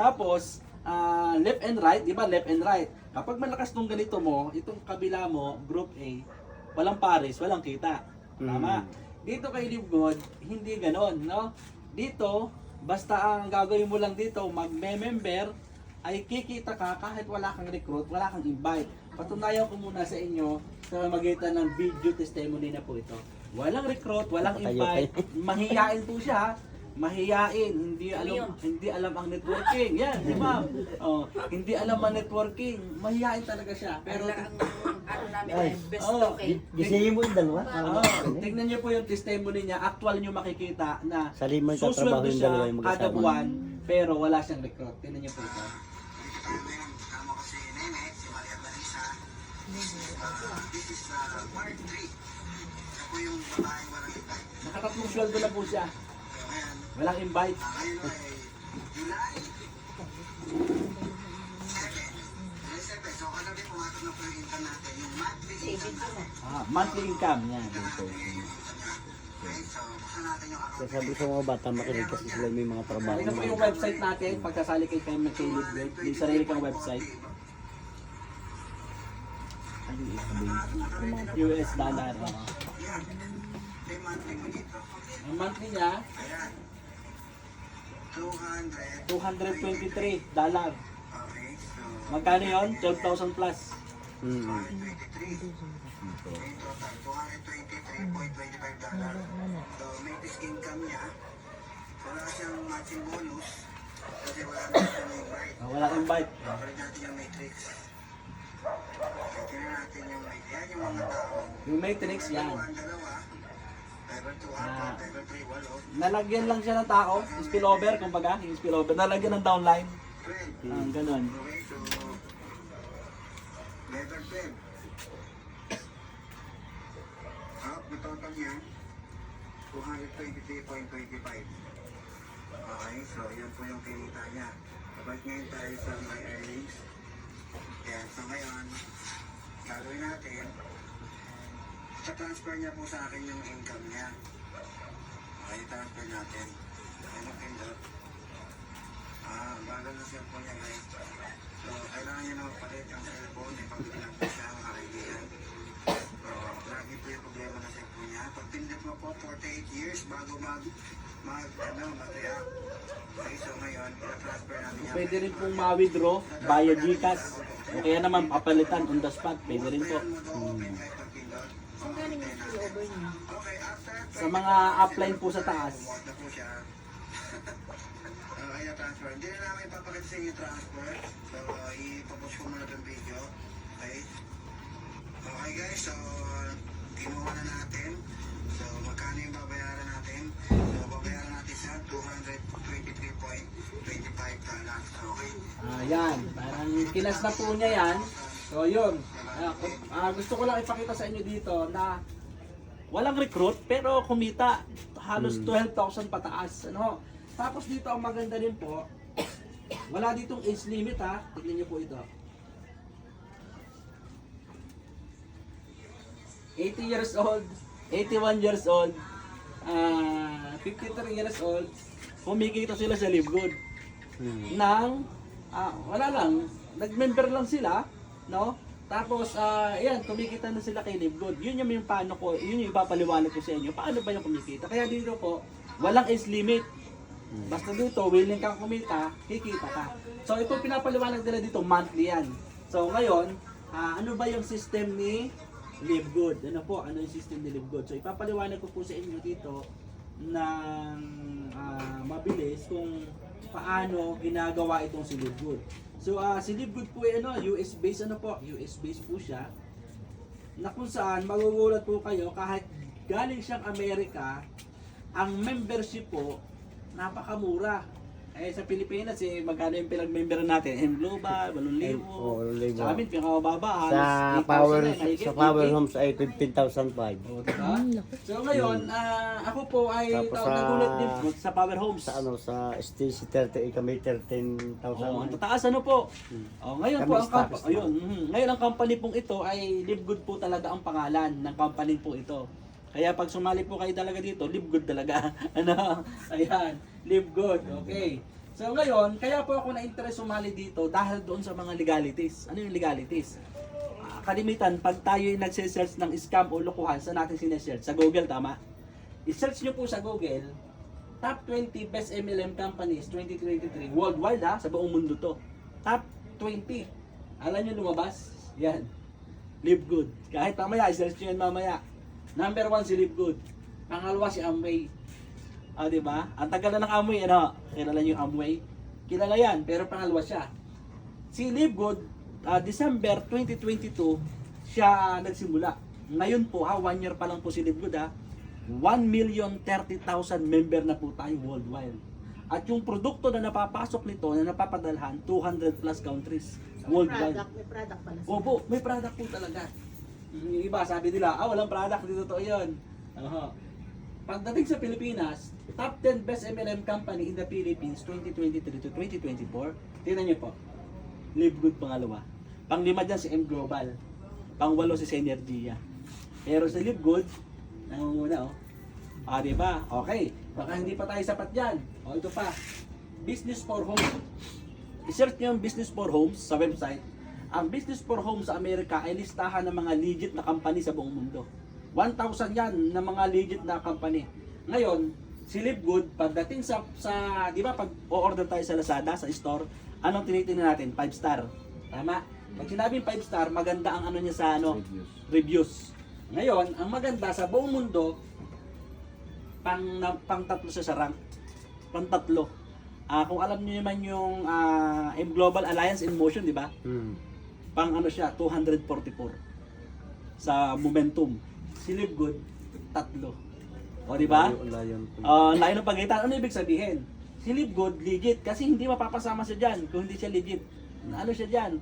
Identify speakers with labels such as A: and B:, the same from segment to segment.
A: Tapos, left and right, di ba? Left and right. Kapag malakas tong ganito mo, itong kabila mo, group A, walang pares, walang kita. Tama. Dito kay Live Good, hindi ganon, no? Dito, basta ang gagawin mo lang dito, magme-member, ay kikita ka kahit wala kang recruit, wala kang invite. Patunayan ko muna sa inyo sa magitan ng video testimony na po ito. Walang recruit, walang invite, mahihain po siya. Mahiyain, hindi alam ang networking. Yan, di ba? Oh, hindi alam ang networking. Mahiyain talaga siya. Pero
B: Ano namin ay best okay.
C: Gisingin mo yung dalawa.
A: tingnan niyo po yung testimony niya. Actual niyo makikita na
C: Sa lima yung tatrabaho
A: susweldo
C: yung
A: siya
C: dalawa yung
A: kada
C: magkasama.
A: buwan, pero wala siyang recruit. Tingnan niyo po ito.
D: Kasama ko si Nene, si Maria Marisa. This is part 3. Siya po yung babaeng walang invite.
A: Nakatatlong sweldo na po siya.
D: Ngayon,
A: Walang invite.
D: ngayon ay July 7. So kagabi pumatag na po yung income natin. Yung monthly income natin.
A: Monthly income. Yan.
D: Okay, so buksan natin yung account.
C: Kaya sabi sa mga bata, makinig kasi sila may mga trabaho.
A: Ito po yung website natin. Pagkasali kay Live Good, may sarili kang website. US dollar.
D: Yan. Ito yung monthly mo dito.
A: Ang monthly niya,
D: Ayan. 200.
A: $223.
D: Okay, so
A: Magkano yun? 12,000 plus.
D: 223. In total, $223.25. So, may this income niya. Wala siyang matching bonus. Kasi wala na siyang invite.
A: Walang invite.
D: Balik natin yung matrix. Okay, tingnan natin yung matrix. Yan yung mga tao.
A: Yung matrix yan.
D: Ang dalawa. Level 2
A: Ah.
D: up, level 3, walo.
A: Nalagyan lang siya ng tao. Spillover, kumbaga. Yung spillover. Nalagyan ng downline.
D: 12.
A: Ganun.
D: Okay, so level 12. Up, yung total niya, 223.25. Okay, so yan po yung kinita niya. Kapag ngayon tayo sa my earnings. Yan, so ngayon, gagawin natin, transfer niya po sa akin yung income niya. Okay, transfer natin. Ano pindot? Bagal na siya po niya guys. So, kailangan niya na magpalit ang cellphone. May pabili lang po siya, mga kaibigan. So, lagi po yung problema na siya po niya. Pag pindot mo po 48 years bago mag-react. Okay, so ngayon, transfer natin niya.
A: Pwede rin pong ma-withdraw via GCash. O kaya naman papalitan on the spot. Pwede rin po.
B: Saan galing yung spillover niya?
D: Okay, after
A: Sa mga upline po sa taas.
D: na po siya. Kaya transfer. Hindi na namin papakita sa inyo transfer. So, ipapost ko muna itong video. Okay? Okay guys, so kinuha na natin. So, magkano yung babayaran natin? So, babayaran natin sa $223.25. Okay?
A: Yan. Parang kinas na po niya yan. So yun. Gusto ko lang ipakita sa inyo dito na walang recruit pero kumita halos 12,000 pataas. Ano? Tapos dito ang maganda din po, wala ditong age limit ha. Tignan niyo po ito. 80 years old, 81 years old, 53 years old, kumikita sila sa Live Good. Nang, wala lang, nag-member lang sila, no? Tapos, ayan, kumikita na sila kay Live Good. Yun yung paano ko, yun yung ipapaliwanag ko sa inyo. Paano ba yung kumikita? Kaya dito po, walang age limit. Basta dito, willing kang kumita, kikita ka. So, ito pinapaliwanag nila dito, monthly yan. So, ngayon, ano ba yung system ni Live Good? Ano po, ano yung system ni Live Good? So, ipapaliwanag ko po sa inyo dito ng mabilis kung paano ginagawa itong si Live Good. So, si Live Good po ay US based US based po siya. Na kung saan magugulat po kayo kahit galing siyang Amerika, ang membership po napakamura. Eh sa Pilipinas magkano yung pinag-member natin? M Global, 8,000.
C: Oo, 8,000.
A: Sa amin pinakamababa
C: Sa
A: halos 8,000
C: power
A: na, mahigit,
C: sa power
A: 80.
C: homes ay 15,005.
A: Oh, diba? So ngayon, ako po ay
C: Tapos sa-
A: nagulat din po sa Power Homes.
C: Sa sa STC 30 kami 13,000.
A: Oh, ang tataas ano po. Oh, ngayon
C: Kami
A: po ang
C: stock.
A: ayun, ngayon ang company pong ito ay Live Good po talaga ang pangalan ng company po ito. Kaya pag sumali po kayo talaga dito, Live Good talaga. Ano? Ayan, Live Good. Okay. So ngayon, kaya po ako na-interest sumali dito dahil doon sa mga legalities. Ano yung legalities? Kalimitan, pag tayo ay nagsisearch ng scam o lokohan, saan natin sinesearch? Sa Google, tama? I-search nyo po sa Google, top 20 best MLM companies 2023 worldwide sa buong mundo to. Top 20. Alam nyo lumabas? Yan. Live Good. Kahit mamaya, i-search nyo yan mamaya. Number 1 si Live Good. Pangalawa si Amway. Diba? Ang tagal na ng Amway, ano? Kilala nyo yung Amway? Kilala yan, pero pangalawa siya. Si Live Good, December 2022, siya nagsimula. Ngayon po, 1 year pa lang po si Live Good, 1,030,000 member na po tayo worldwide. At yung produkto na napapasok nito, na napapadalhan, 200 plus countries worldwide.
B: May product pala.
A: Opo, may product po talaga. Yung iba, sabi nila, walang product, hindi totoo yun. Pagdating sa Pilipinas, top 10 best MLM company in the Philippines 2023 to 2024. Tingnan niyo po. Live Good pangalawa. Pang-5 dyan si M Global. Pang-8 si Synergia. Pero sa Live Good, nangunguna diba? Okay. Baka hindi pa tayo sapat dyan. Ito pa. Business for Home. I-search niyo yung Business for Homes sa website. Ang Business for Homes sa Amerika ay listahan ng mga legit na company sa buong mundo. 1,000 yan na mga legit na company. Ngayon, si Live Good, pagdating sa di ba, pag o-order tayo sa Lazada, sa store, anong tinitingnan natin? 5 star. Tama? Pag sinabing 5 star, maganda ang ano niya sa reviews. Ngayon, ang maganda sa buong mundo, pang tatlo siya sa rank. Pang tatlo. Kung alam niyo naman yung M Global Alliance in Motion, di ba? Pang ano siya, 244 sa momentum. Si Live Good, 3. O di ba? Layo ng pagitan. Ano ibig sabihin? Si Live Good, legit. Kasi hindi mapapasama siya dyan kung hindi siya legit. Ano siya dyan?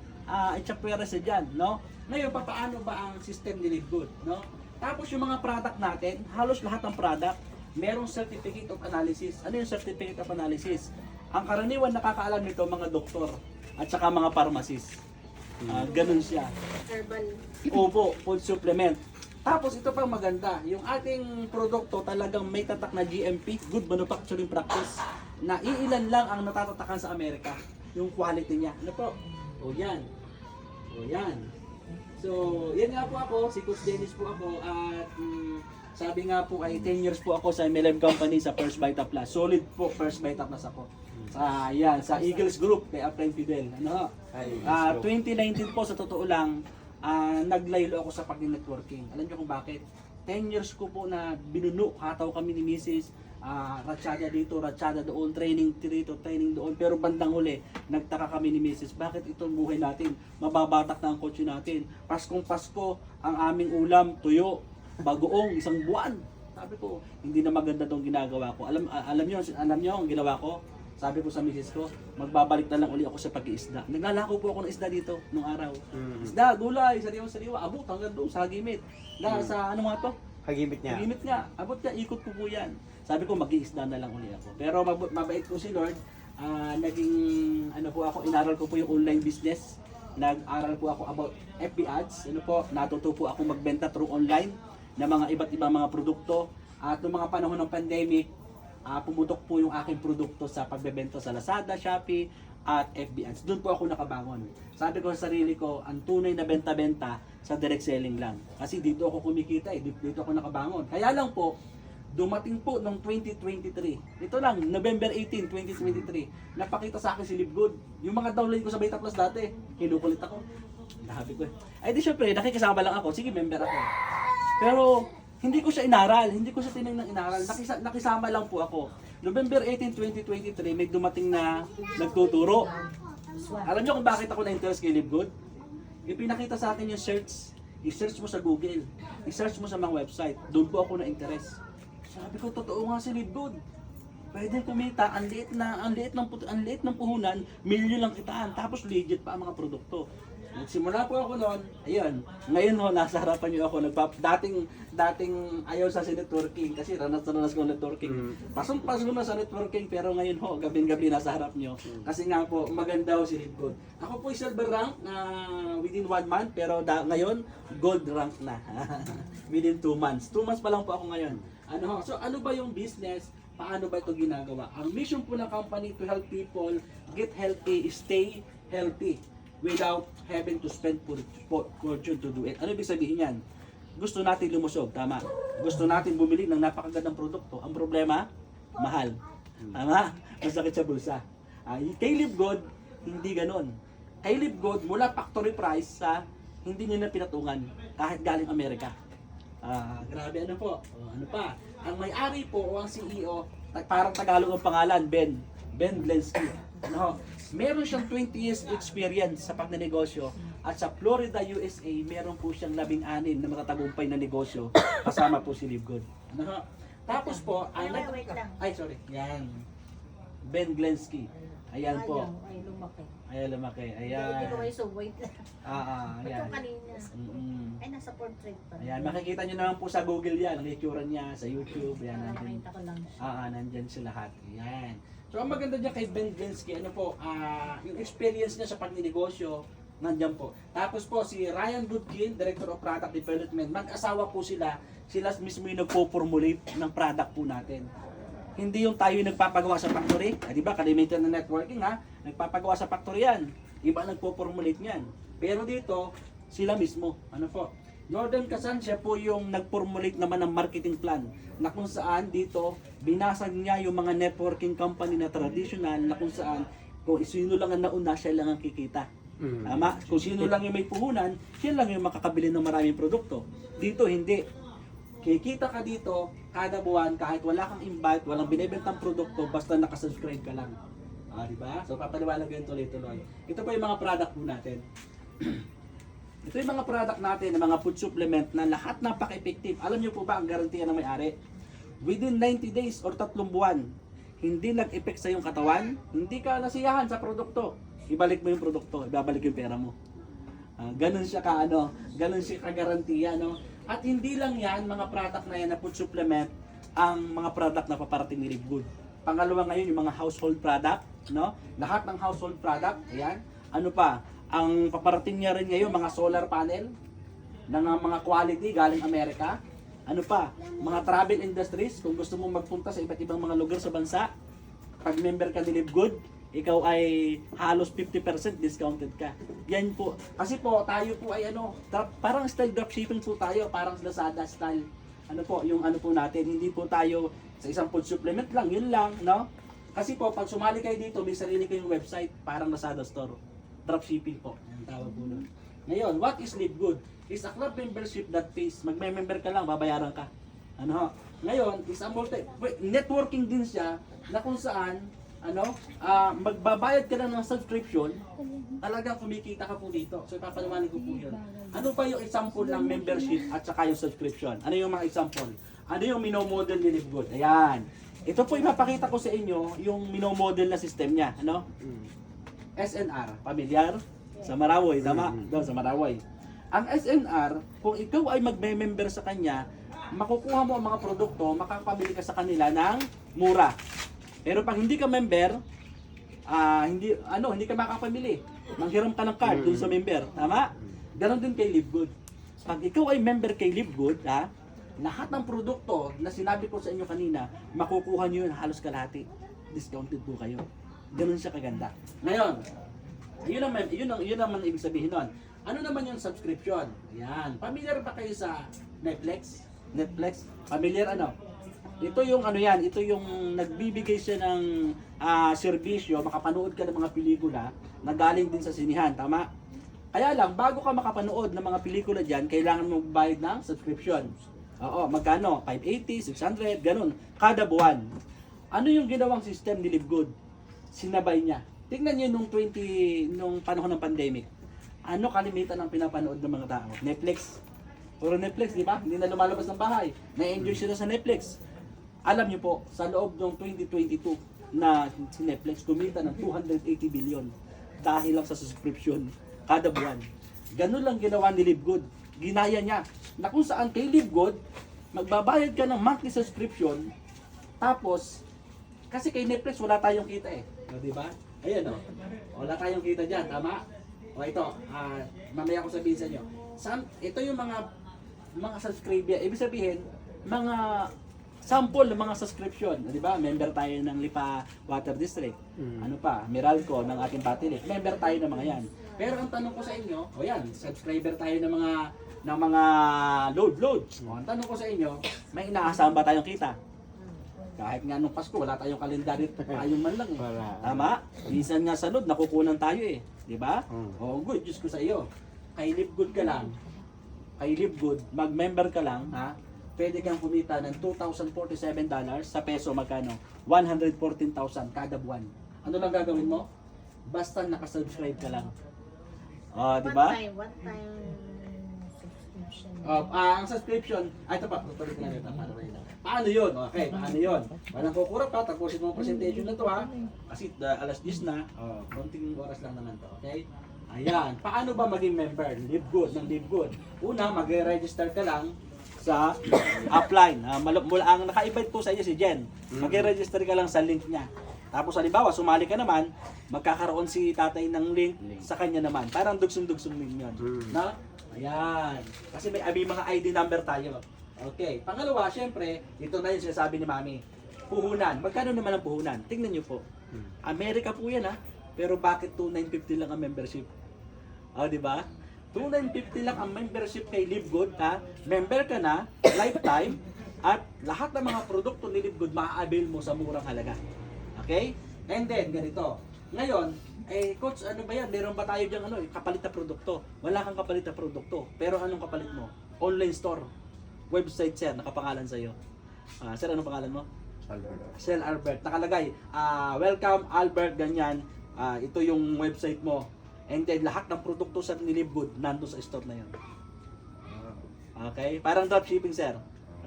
A: Itsapwera siya dyan, no? Ngayon, paano ba ang system ni Live Good, no? Tapos yung mga product natin, halos lahat ng product, merong certificate of analysis. Ano yung certificate of analysis? Ang karaniwan nakakaalam nito, mga doktor at saka mga pharmacist. Ganun siya.
B: Herbal.
A: Opo, food supplement. Tapos ito pang maganda, yung ating produkto talagang may tatak na GMP, Good Manufacturing Practice, na iilan lang ang natatatakan sa Amerika, yung quality niya. Ano po? O yan. O yan. So, yan nga po ako, si Coach Dennis po ako, at sabi nga po ay 10 years po ako sa MLM company sa First Vita Plus. Solid po First Vita Plus ako. Sa Eagles Group kay Apren Fidel. 2019 po sa totoo lang, naglaylo ako sa pag-networking. Alam niyo kung bakit? 10 years ko po na binuno, hataw kami ni Mrs. Ratsyada dito, ratsyada doon, training dito, training doon. Pero bandang huli, nagtaka kami ni Mrs. Bakit itong buhay natin? Mababatak na ang kotse natin. Paskong Pasko, ang aming ulam, tuyo, bagoong, 1 buwan. Sabi ko, hindi na maganda tong ginagawa ko. Alam niyo ang ginawa ko? Sabi ko sa misis ko, magbabalik na lang uli ako sa pag-iisda. Naglalako po ako ng isda dito nung araw. Isda, gulay, sariwa, abot hanggang doon sa Hagimit. Sa ano nga to?
C: Hagimit niya.
A: Hagimit nga, abot niya, ikot ko po yan. Sabi ko, mag-iisda na lang uli ako. Pero mabait ko si Lord. Naging, inaral ko po yung online business. Nag-aral po ako about FB ads. Natuto po ako magbenta through online ng mga iba't ibang mga produkto. At noong mga panahon ng pandemic, pumutok po yung aking produkto sa pagbebenta sa Lazada, Shopee, at FB ads. Doon po ako nakabangon. Sabi ko sa sarili ko, ang tunay na benta-benta sa direct selling lang. Kasi dito ako kumikita, dito ako nakabangon. Kaya lang po, dumating po noong 2023. Ito lang, November 18, 2023. Napakita sa akin si Live Good. Yung mga download ko sa Vita Plus dati, kinukulit ako. Nahabi ko. Ay di syempre, nakikisama lang ako. Sige, member ako. Pero, hindi ko siya inaral, hindi ko siya tinignan inaral. Nakisama lang po ako. November 18, 2023, may dumating na nagtuturo. Alam niyo kung bakit ako na-interest kay Live Good? Ipinakita sa akin yung search. I-search mo sa Google. I-search mo sa mga website. Doon po ako na-interest. Sabi ko, totoo nga si Live Good. Pwede kumita, ang liit ng puhunan, milyon lang kitaan. Tapos legit pa ang mga produkto. Nagsimula po ako noon, ayun, ngayon nasa harapan niyo ako, dating ayaw sa networking, kasi ranas ko networking. Pasong-pasong na sa networking, pero ngayon gabing-gabi nasa harap niyo. Kasi nga po, maganda si Live Good. Ako po silver rank within 1 month, pero ngayon, gold rank na. Within 2 months. 2 months pa lang po ako ngayon. So ano ba yung business? paano ba ito ginagawa? Ang mission po ng company to help people get healthy, stay healthy without having to spend fortune to do it. Ano ibig sabihin yan? Gusto natin lumusog, tama. Gusto natin bumili ng napakagandang produkto. Ang problema, mahal. Tama? Masakit sa bulsa. Kay Live Good, hindi ganon. Kay Live Good, mula factory price sa hindi niya na pinatungan kahit galing Amerika. Grabe ano po. Ano pa? Ang may-ari po o ang CEO, parang Tagalog ang pangalan, Ben Glensky. Ano? Meron siyang 20 years experience sa pagnenegosyo at sa Florida, USA, meron po siyang 16 na matatagumpay na negosyo kasama po si Live Good. Ano? Tapos po,
B: Wait lang.
A: ay sorry, yan. Ben Glensky. Ayan po.
B: Ay, lumaki.
A: Ayan lumaki.
B: Hindi
A: Ayan.
B: ko kayo so wait lang.
A: Ayan.
B: Ito kanina. Ay, nasa portrait pa.
A: Ayan, makikita nyo naman po sa Google yan, ang itsura niya, sa YouTube, yan, nandyan.
B: Nakita ko lang siya.
A: Nandyan siya lahat. Ayan. So, ang maganda niya kay Ben Glensky, ano po, yung experience niya sa pagninegosyo, nandyan po. Tapos po, si Ryan Goodkin, Director of Product Development, mag-asawa po sila mismo yung nagpo-formulate ng product po natin. Hindi yung tayo yung nagpapagawa sa factory. Di ba, kalimitan ng networking ha, nagpapagawa sa factory yan. Iba nagpo-formulate niyan. Pero dito, sila mismo. Ano po? Jordan Kazan, siya po yung nag-formulate naman ng marketing plan na kung saan dito, binasag niya yung mga networking company na traditional na kung saan kung sino lang ang nauna, siya lang ang kikita. Tama? Kung sino lang yung may puhunan, siya lang yung makakabili ng maraming produkto. Dito, hindi. Kikita ka dito, kada buwan, kahit wala kang invite, walang binibentang produkto, basta nakasubscribe ka lang. Diba? So, papaliwalag yun tuloy-tuloy. Ito po yung mga product po natin. Ito yung mga product natin, ng mga food supplement na lahat napaka-effective. Alam niyo po ba ang garantiya ng may-ari? Within 90 days or 3 buwan, hindi nag-effect sa iyong katawan, hindi ka nasiyahan sa produkto. Ibalik mo yung produkto, ibabalik yung pera mo. Ganun siya ganun siya ka-garantiya, no? At hindi lang yan, mga product na yan na food supplement, ang mga product na paparating ni Live Good. Pangalawa ngayon, yung mga household product, no? Lahat ng household product, ayan. Ano pa? Ang paparating niya rin ngayon, mga solar panel, ng mga quality galing Amerika. Ano pa? Mga travel industries, kung gusto mong magpunta sa iba't ibang mga lugar sa bansa, pag member ka ni Live Good, ikaw ay halos 50% discounted ka. Yan po. Kasi po, tayo po ay parang style dropshipping po tayo, parang Lazada style. Ano po, yung ano po natin, hindi po tayo sa isang food supplement lang, yun lang, no? Kasi po, pag sumali kayo dito, may sarili kayong website, parang Lazada store. Dropshipping po, yung tawag po nun. Ngayon, what is Live Good? Is a club membership that pays. Magme-member ka lang, babayaran ka. Ngayon, is a networking din siya, na kung saan, magbabayad ka lang ng subscription, talagang kumikita ka po dito. So, ipapaliwanag ko po yun. Ano pa yung example ng membership at saka yung subscription? Ano yung mga example? Ano yung minomodel ni Live Good? Ayan. Ito po ipapakita ko sa inyo yung minomodel na system niya. SNR, pamilyar? Sa Marawoy, tama? Doon sa Marawoy. Ang SNR, kung ikaw ay magme-member sa kanya, makukuha mo ang mga produkto, makakapamili ka sa kanila ng mura. Pero pag hindi ka member, hindi ka makakapamili. Manghiram ka ng card dun sa member, tama? Ganon din kay Live Good. Pag ikaw ay member kay Live Good, lahat ng produkto na sinabi ko sa inyo kanina, makukuha niyo yun halos kalahati. Discounted po kayo. Ganon siya kaganda. Ngayon, yun naman ibig sabihin nun. Ano naman yung subscription? Ayan. Familiar ba kayo sa Netflix? Familiar Ito yung ito yung nagbibigay siya ng serbisyo, makapanood ka ng mga pelikula na galing din sa sinihan, tama? Kaya lang, bago ka makapanood ng mga pelikula diyan, kailangan mo magbayad ng subscription. Oo, magkano? 580, 600, ganun, kada buwan. Ano yung ginawang system ni Live Good? Sinabay niya. Tingnan niyo nung panahon ng pandemic. Ano kalimitan ang pinapanood ng mga tao? Netflix. Puro Netflix, di ba? Hindi na lumalabas ng bahay. Na-enjoy sila sa Netflix. Alam niyo po, sa loob ng 2022 na si Netflix kumita ng 280 billion dahil lang sa subscription kada buwan. Ganun lang ginawa ni Live Good. Ginaya niya na kung saan kay Live Good, magbabayad ka ng monthly subscription, tapos, kasi kay Netflix wala tayong kita di ba? Ayan wala tayong kita dyan, tama? O ito, mamaya ko sabihin sa inyo. Ito yung mga subscriber, ibig sabihin, mga sample ng mga subscription, di ba? Member tayo ng Lipa Water District. Ano pa? Meralco ng ating Batilik. Member tayo ng mga yan. Pero ang tanong ko sa inyo, o yan, subscriber tayo ng mga loads. O, ang tanong ko sa inyo, may inaasahan ba tayong kita? Kahit nga nung Pasko, wala tayong kalendaryo tayong man lang eh.
C: Wala.
A: Tama? Minsan nga sa load, nakukunan tayo eh. Di ba? O, good, Diyos ko sa iyo. Kay Live Good ka lang, kay Live Good, mag-member ka lang, ha? Pwede kang kumita ng $2,047 sa peso, magkano? 114,000 kada buwan. Ano lang gagawin mo? Basta nakasubscribe ka lang. Di ba?
B: One time subscription.
A: Ang subscription, ito pa, tutuloy ko na ito. Paano yun? Okay, paano yun? Walang kukurap pa, tapusin mo ang presentation na to ha. Kasi alas 10 na, konting oras lang naman to, okay? Ayan, paano ba maging member? Live Good ng Live Good. Una, mag-register ka lang sa upline. Ang naka-invite po sa iyo si Jen. Mag-register ka lang sa link niya. Tapos halimbawa, sumali ka naman, magkakaroon si tatay ng link sa kanya naman. Parang dugsong-dugsong link yun. Na? Ayan. Kasi may mga ID number tayo. Okay. Pangalawa, syempre, ito na yung sinasabi ni Mami. Puhunan. Magkano naman ang puhunan? Tingnan nyo po. Amerika po yan ha. Pero bakit 2,950 lang ang membership? Di ba? 2,950 lang ang membership kay Live Good, ha? Member ka na, lifetime, at lahat ng mga produkto ni Live Good maa-avail mo sa murang halaga. Okay? And then, ganito. Ngayon, coach, ano ba yan? Meron ba tayo diyang kapalit na produkto? Wala kang kapalit na produkto. Pero anong kapalit mo? Online store. Website, sir, nakapangalan sa'yo. Sir, anong pangalan mo?
C: Albert.
A: Sir Albert. Nakalagay, welcome Albert, ganyan. Ito yung website mo. And then lahat ng produkto sa Live Good nandun sa store na yun. Okay? Parang dropshipping, sir.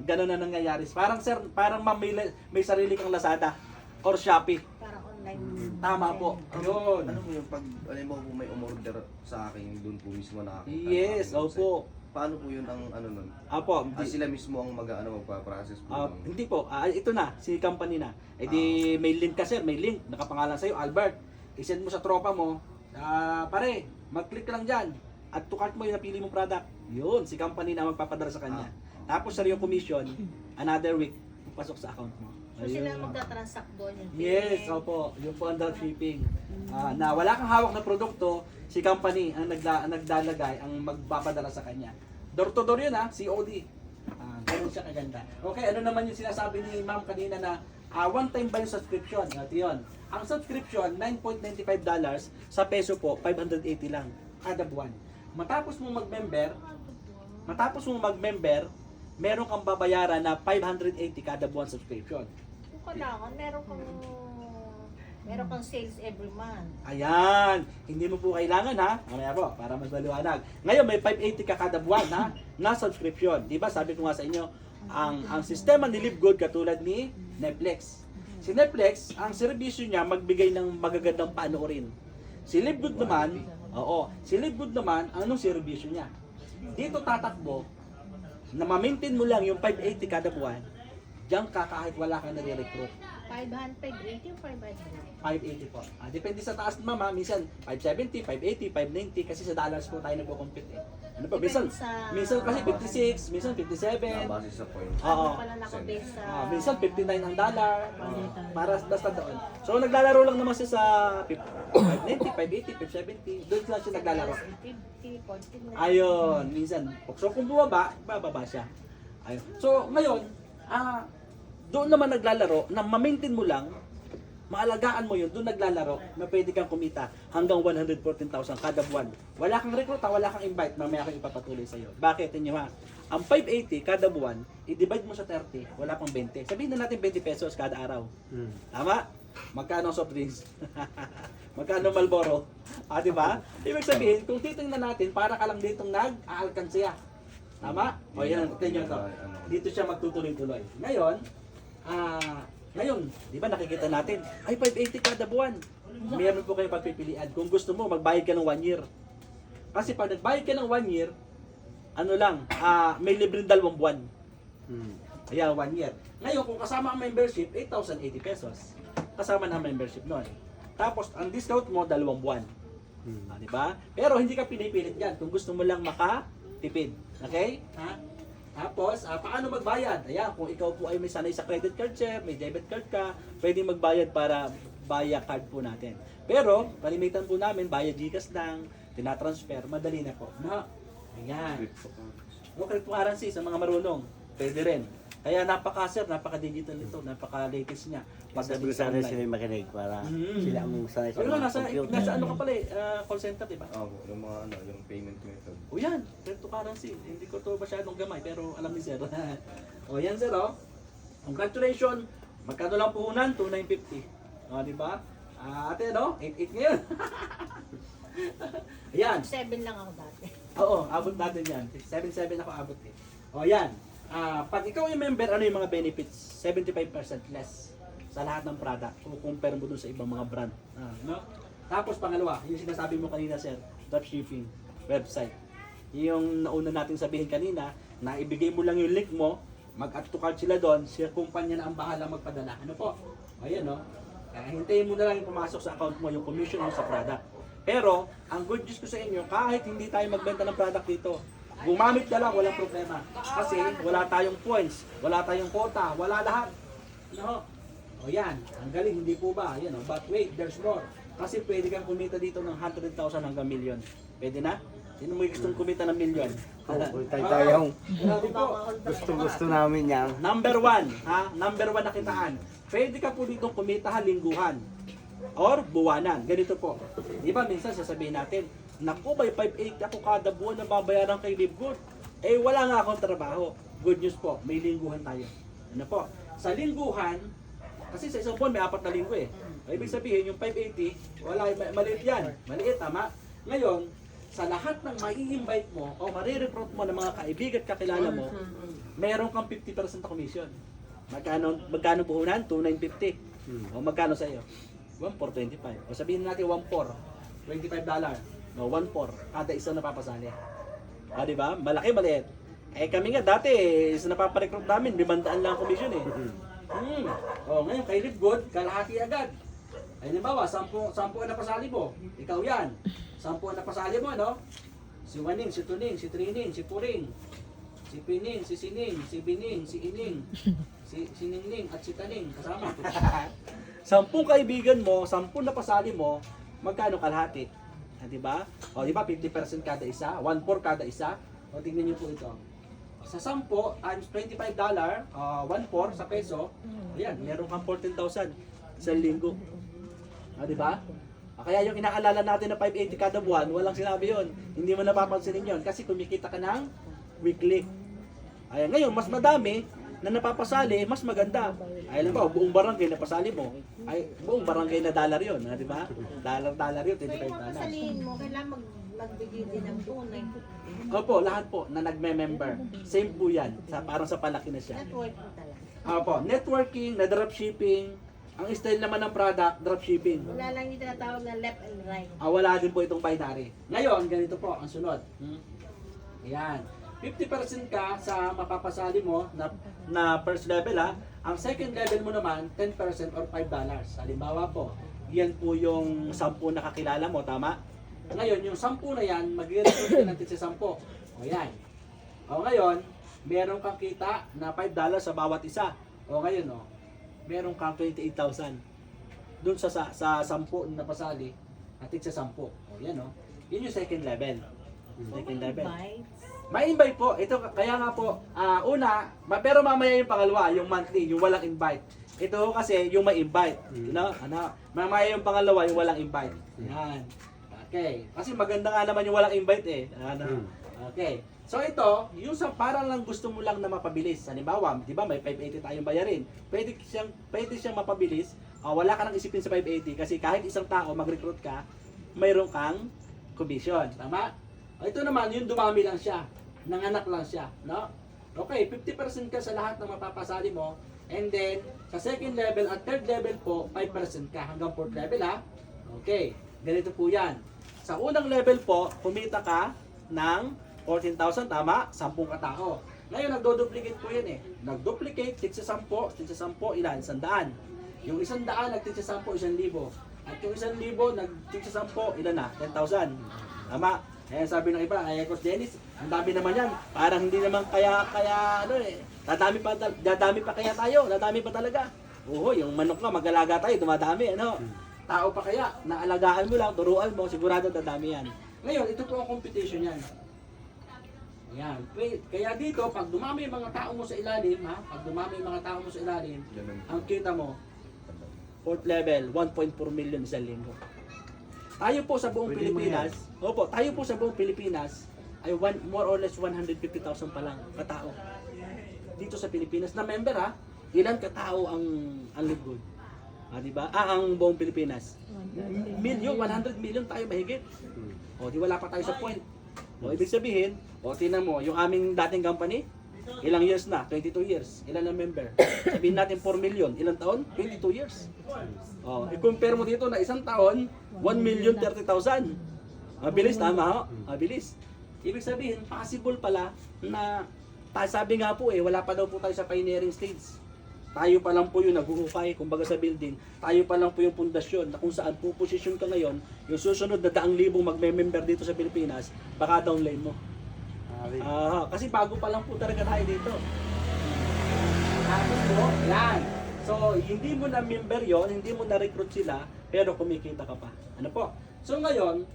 A: Ganun na nangyayari. Parang sir, parang may sarili kang Lazada or Shopee.
B: Parang online.
A: Tama po. Yun.
E: Ano mo yung pag, alam mo kung may umorder sa akin, doon po mismo nakakita.
A: Yes, opo.
E: Paano po yun ang ano nun?
A: Apo,
E: Sila mismo ang magpa-process po.
A: hindi po. Ito na, si company na. Di may link ka, sir. May link. Nakapangalan sa'yo, Albert. I-send mo sa tropa mo. Pare, mag-click lang dyan. At to cart mo yung napili mong product. Yun, si company na magpapadala sa kanya. Tapos sir, yung commission, another week, pasok sa account mo.
B: So sila magta-transact doon yung
A: Yes, opo. Yung po ang dropshipping. Na wala kang hawak na produkto, si company ang naglalagay, ang magpapadala sa kanya. Door to door yun ha, COD. Ganun siya kaganda. Okay, ano naman yung sinasabi ni ma'am kanina na one time ba yung subscription? Ito yun. Ang subscription, $9.95 sa peso po, 580 lang kada buwan. Matapos mo mag-member, meron kang babayaran na 580 kada buwan subscription.
B: Kung kailangan, meron kang sales every month.
A: Ayan, hindi mo po kailangan ha. Mamaya po, para mas maliwanag. Ngayon may 580 ka kada buwan ha, na subscription. Di ba? Sabi ko nga sa inyo, ang sistema ni Live Good katulad ni Netflix. Si Netflix, ang serbisyo niya magbigay ng magagandang panoorin. Si Live Good naman, anong serbisyo niya? Dito tatakbo, na ma-maintain mo lang yung 580 kada buwan, diyan ka kahit wala kang nare-recruit.
B: 580 o 500?
A: 580 po. Depende sa taas mama, minsan 570, 580, 590 kasi sa dollars po tayo nagko-compute eh. Ano pa, minsan kasi 56, minsan 57.
E: Nabase sa point.
A: Oo.
B: Pala nakabase sa...
A: Minsan 59 ang dollar. Para basta doon. So naglalaro lang naman siya sa 590, 580, 570. Doon lang siya naglalaro.
B: 50, 49.
A: Ayun, minsan. So kung bababa siya. Ayun. So ngayon, doon naman naglalaro na ma-maintain mo lang, maalagaan mo yun, doon naglalaro na pwede kang kumita hanggang 114,000 kada buwan. Wala kang rekruta, wala kang invite, mamaya kang ipapatuloy sa'yo. Bakit? Inyo ha? Ang 580 kada buwan, i-divide mo sa 30, wala pang 20. Sabihin na natin 20 pesos kada araw. Tama? Magkano soft drinks? Magkano Marlboro? Diba? Ibig sabihin, kung titingnan natin, para ka lang ditong nag-aalkansya. Tama? O yan, tingnan nyo to. Dito siya magtutuloy-tuloy. Ngayon, di ba nakikita natin, ay 580 kada buwan. Meron po kayo pagpipilian. Kung gusto mo, magbayad ka ng 1 year. Kasi pag nagbayad ka ng 1 year, may libreng 2 buwan. Ayan, 1 year. Ngayon, kung kasama ang membership, 8,080 pesos. Kasama na ang membership nun. Tapos, ang discount mo, 2 buwan. Di ba? Pero hindi ka pinipilit yan kung gusto mo lang makatipid. Okay? Tapos, paano magbayad? Ayan, kung ikaw po ay may sanay sa credit card, sir, may debit card ka, pwede magbayad para via card po natin. Pero, palimitan po namin, via GCash lang, tinatransfer, madali na po. No? Ayan. O cryptocurrency sa mga marunong, pwede rin. Kaya napaka-digital nito, napaka-latest niya.
C: Sabi ko sana sila yung makinig para sila ang sanay sa
A: Pero
C: mga
A: nasa
C: computer.
A: ano ka pala call center, di ba?
E: Opo, yung mga yung payment method.
A: O yan, cryptocurrency. Hindi ko to masyadong gamay, pero alam ni sir. O yan sir, oh. Congratulations. Magkano lang puhunan? 2,950. O, di ba? Ate, no? 8,800 ngayon. Ayan.
B: 7 lang ako dati.
A: Oo, abot natin yan. 7,700 ako abot eh. O, yan. Pag ikaw yung member, ano yung mga benefits? 75% less sa lahat ng product kung compare mo dun sa ibang mga brand. No? Tapos pangalawa, yung sinasabi mo kanina sir, dropshipping website. Yung nauna natin sabihin kanina, na ibigay mo lang yung link mo, mag-add to cart sila doon, si kumpanya na ang bahala magpadala. Ano po? Ayan no? Hintayin mo na lang yung pumasok sa account mo, yung commission mo sa product. Pero, ang good news ko sa inyo, kahit hindi tayo magbenta ng product dito, gumamit ka lang, walang problema. Kasi wala tayong points, wala tayong quota, wala lahat. No? O yan, ang galing, hindi po ba? Yan, oh. But wait, there's more. Kasi pwede kang kumita dito ng 100,000 hanggang million. Pwede na? Sino mo gustong kumita ng million?
C: Tayong
A: Grabe po.
C: gusto namin yan.
A: Number one, ha? Number one na kitaan. Pwede ka po dito kumita lingguhan or buwanan. Ganito po. Di ba minsan sasabihin natin, naku, may 580 ako kada buwan na babayaran kay Livegood. Eh, wala nga akong trabaho. Good news po, may lingguhan tayo. Ano po? Sa lingguhan, kasi sa isang buwan may 4 na linggo eh. Ibig sabihin, yung 580, wala, maliit yan. Maliit, tama? Ngayon, sa lahat ng mai-invite mo o marirecruit mo ng mga kaibigan at kakilala mo, meron kang 50% na commission. Magkano puhunan? 2,950. O magkano sa iyo? 1,425. O sabihin natin 1,4. $25. No, 1,4. Kada isa napapasali. Di ba? Malaki, maliit. Eh kami nga dati, sa napaparecruit namin, 500 lang commission eh. O ngayon, kay Livegood, kalahati agad. Ay nabawa, 10 ang napasali mo. Ikaw yan. 10 ang napasali mo, no? Si Waning, si Tuning, si Trining, si Puring, si Pining, si Sining, si Bining, si Ining, si Ningning, at si Taning, kasama. 10 kaibigan mo, 10 napasali mo, magkano kalahati? Di ba? O, di ba, 50% kada isa, 1/4 kada isa. O, tingnan niyo po ito. Sa 10 times $25, 1/4 sa peso, ayan, meron kang 14,000 sa linggo. Di ba? Kaya yung inaalala natin na 580 kada buwan, walang sinabi yon. Hindi mo napapansinin yon kasi kumikita ka ng weekly. Ayan, ngayon, mas madami na napapasali, mas maganda. Ay, alam ba, buong barangay na pasali mo, ay buong barangay na dollar yon, di ba? Dollar yun,
B: Kaya
A: $25.
B: papasalihin mo, kailangan magbigay din ng tunay.
A: Opo, lahat po na nagme-member. Same po yan. Parang sa palaki na siya.
B: Network mo talaga.
A: Opo, networking, na dropshipping. Ang style naman ng product, dropshipping.
B: Wala lang yung tinatawag na left and right.
A: Wala din po itong binary. Ngayon, ganito po ang sunod. Ayan. 50% ka sa mapapasali mo na first level ha. Ang second level mo naman, 10% or $5. Halimbawa po, yan po yung 10 na kakilala mo, tama? Ngayon, yung 10 na yan, mag-recruit ka natin sa 10. O yan. O ngayon, meron kang kita na $5 sa bawat isa. O ngayon, meron kang 28,000. Doon sa 10 na pasali, atin sa 10. O yan Yun yung second level. Second level. May invite po. Ito kaya nga po, pero mamaya yung pangalawa, yung monthly, yung walang invite. Ito kasi yung may invite. Mamaya yung pangalawa, yung walang invite. Yan. Okay. Kasi maganda nga naman yung walang invite eh. Okay. So ito, yung sa parang lang gusto mo lang na mapabilis. Halimbawa, di ba may 580 tayong bayarin. Pwede siyang mapabilis. Wala ka nang isipin sa 580 kasi kahit isang tao mag-recruit ka, mayroon kang commission. Tama? Ito naman, yung dumami lang siya. Nanganak lang siya. No? Okay, 50% ka sa lahat ng mapapasali mo. And then, sa second level at third level po, 5% ka hanggang fourth level ha. Okay, ganito po yan. Sa unang level po, kumita ka ng 14,000, tama? 10 katao. Ngayon, nagdo-duplicate po yan eh. Nag-duplicate, tigsa 10, ilan? 100. Yung 100, nagtigsa 10, 1,000. At yung 1,000, nagtigsa 10, ilan na? 10,000. Tama? Eh, sabi ng iba, ay Coach Dennis, ang dami naman yan. Parang hindi naman kaya ano eh. Dadami pa kaya tayo, dadami pa talaga. Oo, yung manok nga, mag-alaga tayo, dumadami, ano. Tao pa kaya, naalagaan mo lang, turuan mo, sigurado dadami yan. Ngayon, ito po ang competition yan. Ayan. Kaya dito, pag dumami yung mga tao mo sa ilalim, ha? Pag dumami yung mga tao mo sa ilalim, ang kita mo, fourth level, 1.4 million sa linggo. Tayo po sa buong Pilipinas, tayo po sa buong Pilipinas ay more or less 150,000 pa lang katao. Dito sa Pilipinas na member ha, ilan katao ang Live Good? Di ba? Ang buong Pilipinas. 100 million tayo mahigit. Di wala pa tayo sa point. Ibig sabihin, tingnan mo, yung aming dating company, ilang years na? 22 years. Ilan ang member? Sabihin natin 4 million. Ilang taon? 22 years. I-compare mo dito na isang taon, 1,030,000. Mabilis, tama ho? Mabilis. Ibig sabihin, possible pala na, sabi nga po wala pa daw po tayo sa pioneering stage. Tayo pa lang po yung nag-uukay, kumbaga sa building. Tayo pa lang po yung pundasyon na kung saan po posisyon ka ngayon, yung susunod na 100,000 magme-member dito sa Pilipinas, baka downline mo. Kasi bago pa lang po talaga tayo dito. Tapos po, yan. So, hindi mo na member yon, hindi mo na recruit sila, pero kumikita ka pa. Ano po? So ngayon,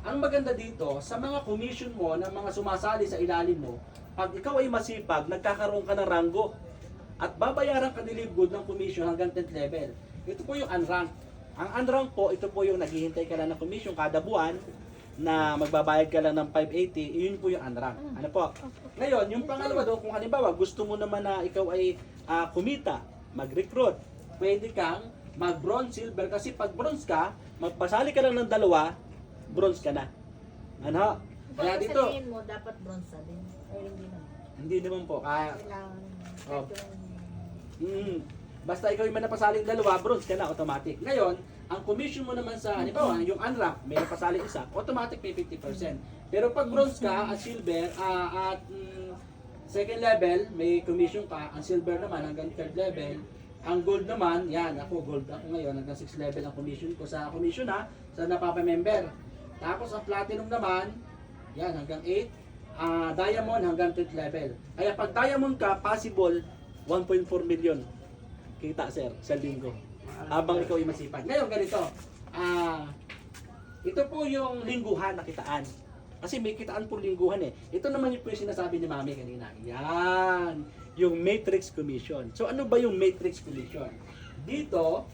A: ang maganda dito, sa mga commission mo, ng mga sumasali sa ilalim mo, pag ikaw ay masipag, nagkakaroon ka ng ranggo. At babayaran ka ni Live Good ng commission hanggang 10th level. Ito po yung unrank. Ang unrank po, ito po yung naghihintay ka lang ng commission kada buwan na magbabayad ka lang ng 580, yun po yung unrank. Ano po? Ngayon, yung pangalawa doon, kung halimbawa gusto mo naman na ikaw ay kumita, mag-recruit, pwede kang mag-bronze, silver, kasi pag bronze ka, magpasali ka lang ng 2, bronze ka na. Ano? Kaya
B: Kaya
A: dito,
B: sabihin mo, dapat bronze na din. Or hindi naman.
A: hindi naman po, kaya
B: Kailangan
A: basta ikaw yung manapasaling 2, bronze ka na, automatic. Ngayon, ang commission mo naman sa, halimbawa, yung unrank, may napasaling 1, automatic may 50%. Pero pag bronze ka at silver, second level, may commission ka, ang silver naman hanggang 3rd level, ang gold naman, yan, ako gold ako ngayon, hanggang 6th level ang commission ko sa commission sa napapa-member. Tapos ang platinum naman, yan, hanggang 8, diamond hanggang 10th level. Kaya pag diamond ka, possible 1.4 million kita sir sa linggo. Habang ikaw ay masipag. Ngayon ganito, ito po yung lingguhan na kitaan. Kasi may kitaan po lingguhan Ito naman yung po yung sinasabi ni Mami kanina. Yan, yung matrix commission. So ano ba yung matrix commission? Dito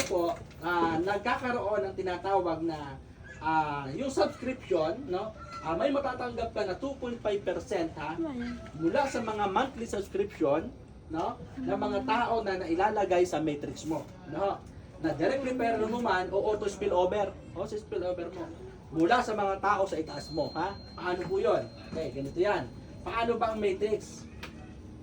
A: po, nagkakaroon ng tinatawag na yung subscription, no? May matatanggap ka na 2.5% mula sa mga monthly subscription, no? Ng mga tao na nailalagay sa matrix mo, no? Na direct referral mo man o auto spillover, spillover mo mula sa mga tao sa itaas mo, ha? Paano po 'yon? Okay, ganito 'yan. Paano ba ang matrix?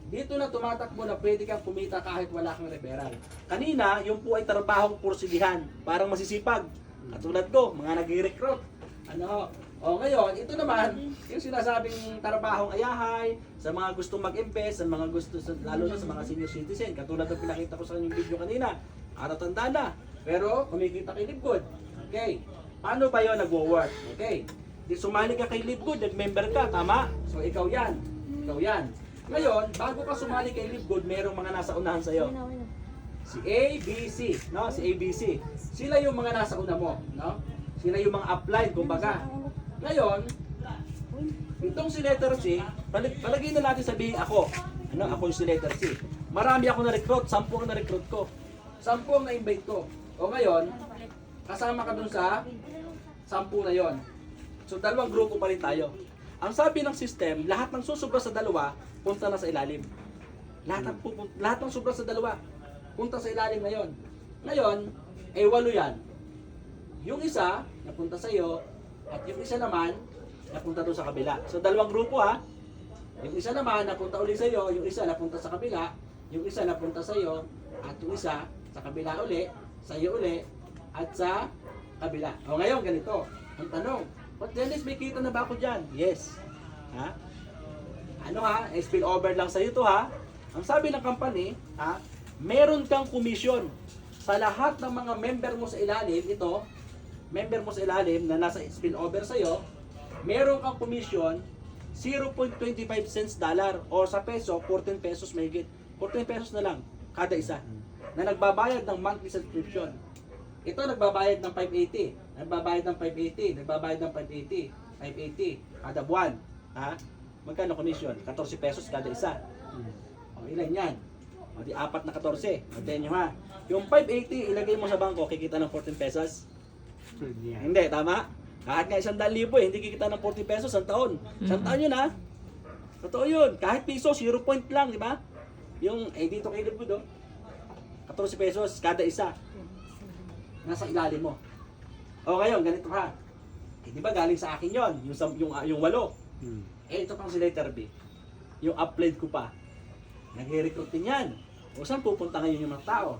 A: Dito na tumatakbo na pwede kang kumita kahit wala kang referral. Kanina, yung po ay trabahong pursilihan, parang masisipag. Katulad ko, mga nag-recruit. Ngayon, ito naman, yung sinasabing trabahong ayahay, sa mga gustong mag-invest, sa mga lalo na sa mga senior citizen, katulad ng pinakita ko sa inyong video kanina, karatanda na, pero kumikita kay Live Good. Okay, paano ba yun nagwo-work? Okay, di sumali ka kay Live Good, nag-member ka, tama? So ikaw yan. Ngayon, bago ka sumali kay Live Good, merong mga nasa unahan sa'yo. Si A, B, C, no? Si A, B, C. Sila yung mga nasa una mo, no? Sila yung mga upline, kumbaga. Ngayon, itong si letter C, palagay na natin sabihin ako. Ako yung si letter C. Marami ako na-recruit, 10 ang na-recruit ko. 10 ang na-invite ko. Ngayon, kasama ka dun sa 10 na yon. So, 2 grupo pa rin tayo. Ang sabi ng system, lahat ng susubra sa 2, punta na sa ilalim. Lahat ng subra sa 2, punta sa ilalim na yon. Ngayon, 8 yan. Yung isa, napunta sa iyo, at yung isa naman, napunta doon sa kabila. So, 2 grupo Yung isa naman, napunta uli sa iyo, yung isa napunta sa kabila, yung isa napunta sa iyo, at yung isa sa kabila uli, sa iyo uli, at sa kabila. Ngayon, ganito. Ang tanong, But Dennis, may kita na ba ako dyan? Yes. Spill over lang sa iyo to Ang sabi ng company, meron kang commission sa lahat ng mga member mo sa ilalim, ito, member mo sa ilalim na nasa spillover sa'yo, meron kang commission 0.25 cents dollar or sa peso, 14 pesos mahigit. 14 pesos na lang kada isa na nagbabayad ng monthly subscription. Ito nagbabayad ng 580, nagbabayad ng 580, nagbabayad ng 580 kada buwan. Ha? Magkano commission? 14 pesos kada isa. O ilan yan? O di 4 na 14. O nyo ha. Yung 580 ilagay mo sa bangko, kikita ng 14 pesos. Hindi, tama? Kahit nga 100,000 eh, hindi kikita ng 40 pesos sa taon. Sa taon yun ha. Totoo yun. Kahit piso, 0 point lang, di ba? Yung, dito kay Liquid, 14 pesos kada isa. Nasa ilalim mo. O ngayon, ganito ha. Di ba galing sa akin yon yung 8. Ito pang si letter B. Yung upload ko pa. Nag-recruit din yan. O saan pupunta ngayon yung mga tao?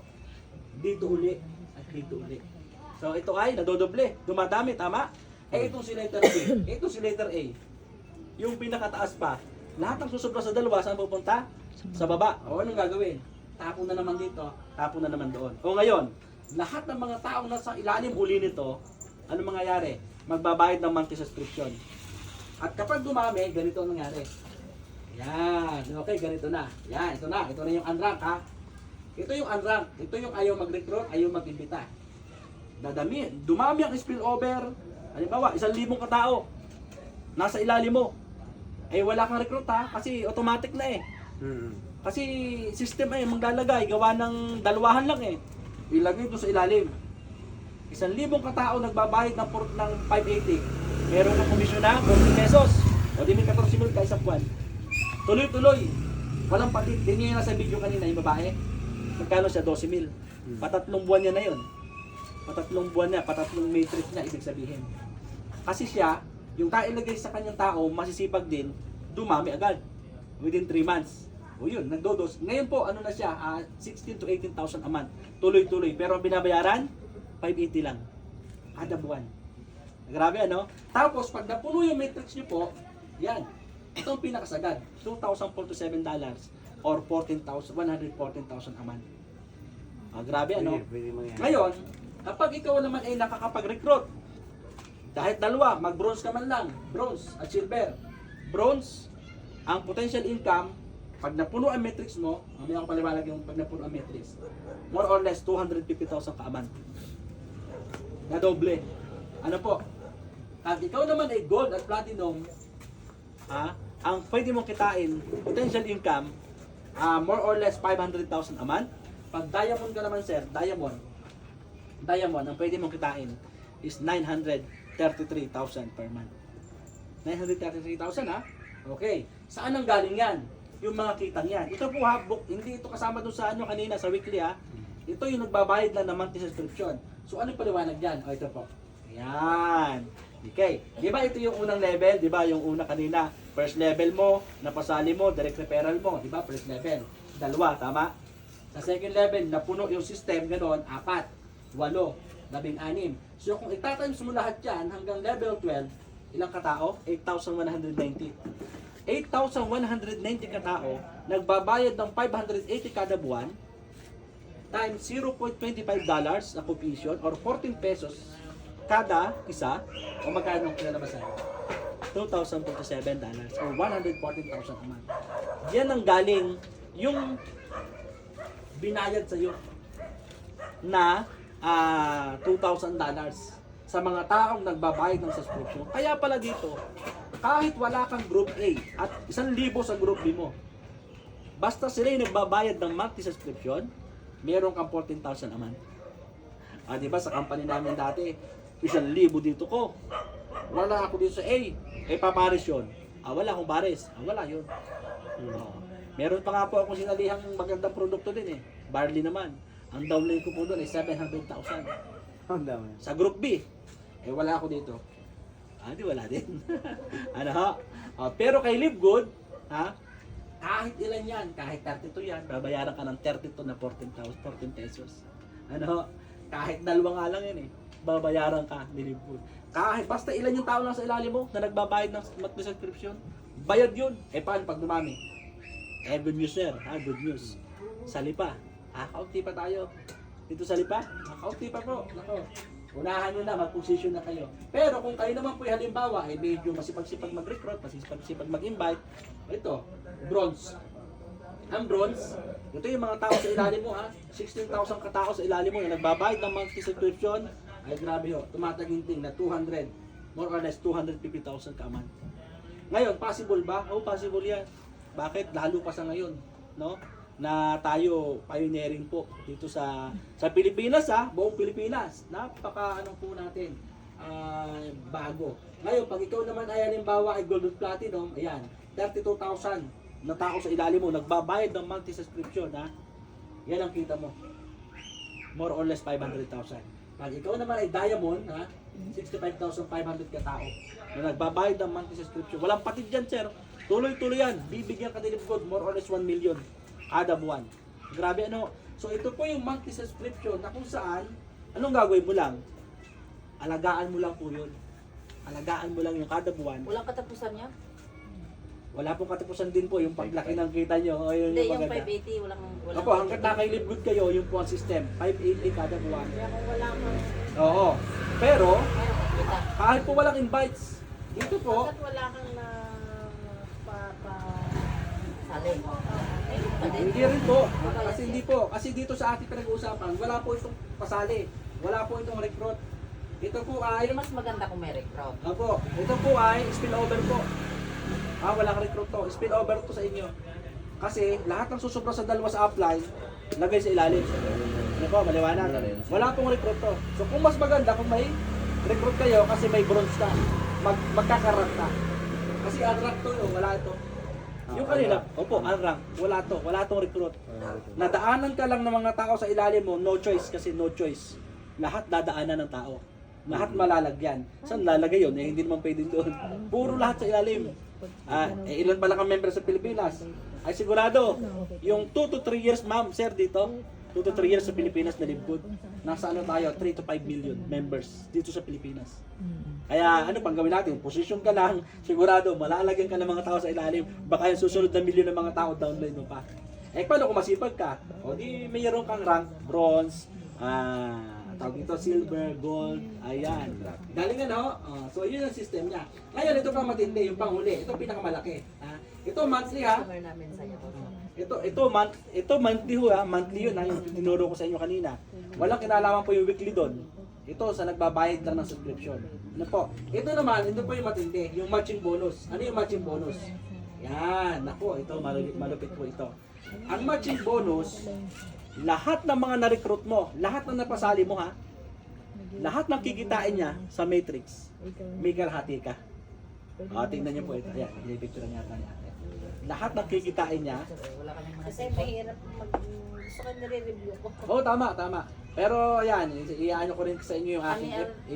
A: Dito uli. At dito uli. So ito ay nadodoble. Dumadami, tama? Itong si letter B. Itong si letter A. Yung pinakataas pa. Lahat ng susobra sa dalawa, saan pupunta? Sa baba. O anong gagawin? Tapon na naman dito. Tapon na naman doon. O ngayon, lahat ng mga taong nasa ilalim uli nito, ano mangyayari? Magbabayad ng monthly subscription. At kapag dumami, ganito ang nangyari. Yan. Okay, ganito na. Yan, ito na. Ito na yung unrank ha. Ito yung unrank. Ito yung ayaw mag-recruit, ayaw mag-imbita. Dadami. Dumami ang spillover. Halimbawa, 1,000 katao. Nasa ilalim mo. Wala kang recruit ha. Kasi automatic na eh. Kasi system ay maglalagay. Gawa ng dalawahan lang eh. Ilagay ito sa ilalim. 1,000 katao nagbabayad ng 580. Meron ng komisyon na 40 pesos. O di may 14,000 ka isang buwan. Tuloy-tuloy. Walang patit. Din niya nasa video kanina yung babae. Magkano siya? 12,000. Patatlong buwan niya na yun. Patatlong buwan niya. Patatlong matrix niya ibig sabihin. Kasi siya, yung ilagay sa kanyang tao, masisipag din, dumami agad. Within 3 months. O yun, nagdodos. Ngayon po, ano na siya? 16,000 to 18,000 a month. Tuloy-tuloy. Pero ang binabayaran, 580 lang. Kada buwan. Grabe ano? Tapos pag napuno yung matrix nyo po, yan. Ito ang pinakasagad. $2,047 or 114,000 a month. Grabe ano? Ngayon, kapag ikaw naman ay nakakapag-recruit, kahit dalawa, mag-bronze ka man lang, bronze at silver. Bronze, ang potential income, pag napuno ang matrix mo, mamaya ko paliwalag yung pag napuno ang matrix, more or less 250,000 ka a month. Na doble. Ano po? At ikaw naman ay gold at platinum, ang pwede mong kitain, potential income, more or less 500,000 a month. Pag diamond ka naman sir, diamond, ang pwede mong kitain is 933,000 per month. 933,000 ha? Okay. Saan ang galing yan? Yung mga kitang yan. Ito po ha, hindi ito kasama doon sa ano kanina, sa weekly ha. Ito yung nagbabayad lang ng monthly subscription. So ano yung paliwanag dyan? O ito po. Yan. Okay. Di ba ito yung unang level? Di ba yung una kanina? First level mo, napasali mo, direct referral mo. Di ba? First level. Dalawa, tama? Sa second level, napuno yung system, gano'n, 4, 8, 16. So kung itatimes mo lahat yan hanggang level 12, ilang katao? 8,190. 8,190 katao, nagbabayad ng 580 kada buwan, times $0.25 na commission or 14 pesos kada isa, o magkano ang kinalabasan? $2,047 or 114,000 a month. Yan ang galing yung binayad sa iyo na $2,000 sa mga taong nagbabayad ng subscription. Kaya pala dito, kahit wala kang group A at 1,000 sa group B mo, basta sila yung nagbabayad ng monthly subscription, meron kang 14,000 a month. Diba sa company namin dati, 1,000 dito ko. Wala ako dito sa A. Papares yun. Wala akong pares. Wala yun. Meron pa nga po akong sinalihang magandang produkto din eh. Barley naman. Ang downline ko po doon ay 700,000. Sa group B. Wala ako dito. Di wala din. Ano ha? Pero kay Live Good, kahit ilan yan, kahit 32 yan, babayaran ka ng 32 na 14 pesos. Ano? Kahit dalawa nga lang yan eh. Babayaran ka ni Live Good. Kahit basta ilan yung tao lang sa ilalim mo na nagbabayad ng monthly subscription, bayad yun. Paano pag dumami? Good news sir, good news. Sa Lipa, kaunti pa tayo. Dito sa Lipa, kaunti pa po. Nako. Unahan nyo na, mag-position na kayo. Pero kung kayo naman po halimbawa ay medyo masipag-sipag mag-recruit, masipag-sipag mag-invite, ito, bronze. Ang bronze, ito yung mga tao sa ilalim mo ha, 16,000 katao sa ilalim mo na nagbabayad ng monthly subscription, ay grabe ho, tumataginting na 200, more or less 250,000 ka a month. Ngayon, possible ba? Oo, possible yan. Bakit? Lalo pa sa ngayon, no? Na tayo pioneering po dito sa Pilipinas ha, buong Pilipinas. Napaka ano po natin bago. Ngayon, pag ikaw naman ay halimbawa ay gold or platinum, ayan, 32,000 na tao sa ilalim mo nagbabayad ng monthly subscription ha. Yan ang kita mo. More or less 500,000. Pag ikaw naman ay diamond ha, 65,500 ka tao na nagbabayad ng monthly subscription. Walang patid dyan, sir. Tuloy-tuloy yan. Bibigyan ka din ng gold more or less 1 million kada buwan. Grabe ano. So ito po yung monthly subscription na kung saan, anong gagawin mo lang? Alagaan mo lang po yun. Alagaan mo lang yung kada buwan.
B: Walang katapusan niya?
A: Wala pong katapusan din po yung paglaki ng kita nyo. O, yun
B: Hindi,
A: yung
B: yung
A: maganda.
B: 580, walang...
A: Opo, hanggat nakailib good kayo, yung po ang system. 580 kada buwan.
B: Kaya kung wala kang...
A: Oo. Pero,
B: Meron kang kita.
A: kahit po walang invites, dito po,
B: Bakit wala kang na... Sali?
A: hindi rin po. Kasi hindi po. Kasi dito sa ating pinag-uusapan, wala po itong pasali. Wala po itong recruit. Ito po ay...
B: Pero mas maganda kung may recruit.
A: Opo, ito po ay spillover po. Walang recruit to. Spillover to sa inyo. Kasi lahat ng susubra sa dalawa sa upline, lagay sa ilalim. Ano po, maliwanag. Wala pong recruit to. So kung mas maganda kung may recruit kayo kasi may bronze ka, magkakarank ka. Kasi unrank to, wala ito. Yung kanina, opo, unrank, wala to, wala tong recruit. Nadaanan ka lang ng mga tao sa ilalim mo, no choice kasi no choice. Lahat dadaanan ng tao. Lahat malalagyan. Saan lalagay yun? Hindi naman pwede doon. Puro lahat sa ilalim. Ilan pa lang ang member sa Pilipinas? Ay sigurado, yung 2 to 3 years, ma'am, sir, dito, 2 to 3 years sa Pilipinas na libgod. Nasa ano tayo, 3 to 5 million members dito sa Pilipinas. Kaya ano pang gawin natin? Position ka lang, sigurado, malalagyan ka ng mga tao sa ilalim. Baka yung susunod na milyon ng mga tao, download mo pa. Paano kung masipag ka? O di mayroon kang rank, bronze, tawag dito, silver, gold, ayan. Galing ano? So yun ang system niya. Ngayon, ito pang matindi, yung panghuli. Ito pinakamalaki. Ito monthly ha.
B: Customer namin sa'yo.
A: Ito monthly ho ha. Monthly yun ha. Yung tinuro ko sa inyo kanina. Walang kinalaman po yung weekly doon. Ito sa nagbabayad lang ng subscription. Ano po? Ito naman, ito po yung matindi. Yung matching bonus. Ano yung matching bonus? Yan. Ako, ito malupit po ito. Ang matching bonus, lahat ng mga na-recruit mo, lahat ng napasali mo ha, lahat ng kikitain niya sa matrix, may kalahati ka. Tingnan niyo po ito. Ayan, i-picture niya ata niya. Lahat ng kikitain niya.
B: Wala kami mga kasi mahirap mag... Gusto ko nire-review ko.
A: Oo, tama. Pero ayan, iyaano ko rin sa inyo yung aking